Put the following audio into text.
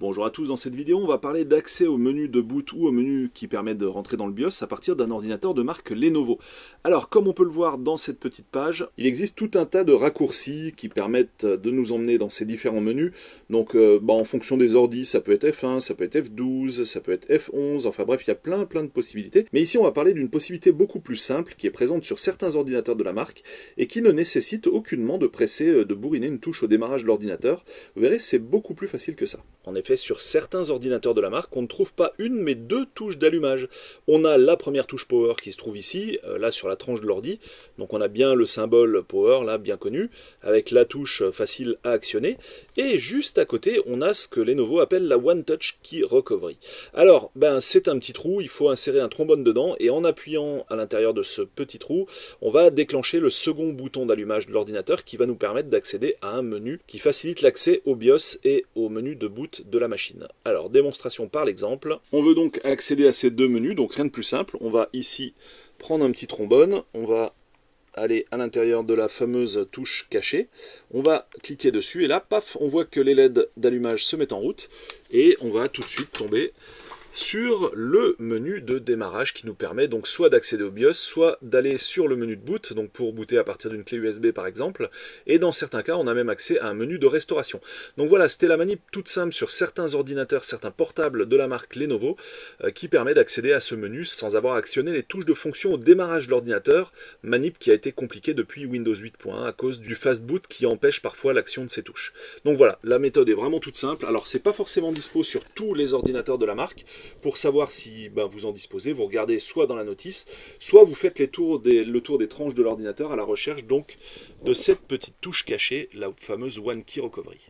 Bonjour à tous, dans cette vidéo on va parler d'accès au menu de boot ou au menu qui permet de rentrer dans le BIOS à partir d'un ordinateur de marque Lenovo. Alors comme on peut le voir dans cette petite page, il existe tout un tas de raccourcis qui permettent de nous emmener dans ces différents menus. Donc en fonction des ordis, ça peut être F1, ça peut être F12, ça peut être F11, enfin bref il y a plein de possibilités. Mais ici on va parler d'une possibilité beaucoup plus simple qui est présente sur certains ordinateurs de la marque et qui ne nécessite aucunement de presser, de bourriner une touche au démarrage de l'ordinateur. Vous verrez, c'est beaucoup plus facile que ça. En effet, sur certains ordinateurs de la marque, on ne trouve pas une mais deux touches d'allumage. On a la première touche Power qui se trouve ici, là sur la tranche de l'ordi. Donc on a bien le symbole Power, là bien connu, avec la touche facile à actionner. Et juste à côté, on a ce que Lenovo appelle la One Touch Key Recovery. Alors, c'est un petit trou, il faut insérer un trombone dedans, et en appuyant à l'intérieur de ce petit trou, on va déclencher le second bouton d'allumage de l'ordinateur qui va nous permettre d'accéder à un menu qui facilite l'accès au BIOS et au menu de boot de la machine. Alors, démonstration par l'exemple. On veut donc accéder à ces deux menus, donc rien de plus simple. On va ici prendre un petit trombone, on va aller à l'intérieur de la fameuse touche cachée, on va cliquer dessus et là, paf, on voit que les LED d'allumage se mettent en route et on va tout de suite tomber sur le menu de démarrage qui nous permet donc soit d'accéder au BIOS, soit d'aller sur le menu de boot, donc pour booter à partir d'une clé USB par exemple, et dans certains cas on a même accès à un menu de restauration. Donc voilà, c'était la manip toute simple sur certains ordinateurs, certains portables de la marque Lenovo, qui permet d'accéder à ce menu sans avoir actionné les touches de fonction au démarrage de l'ordinateur, manip qui a été compliquée depuis Windows 8.1 à cause du fast boot qui empêche parfois l'action de ces touches. Donc voilà, la méthode est vraiment toute simple. Alors c'est pas forcément dispo sur tous les ordinateurs de la marque. Pour savoir si vous en disposez, vous regardez soit dans la notice, soit vous faites le tour des tranches de l'ordinateur à la recherche donc de cette petite touche cachée, la fameuse One Key Recovery.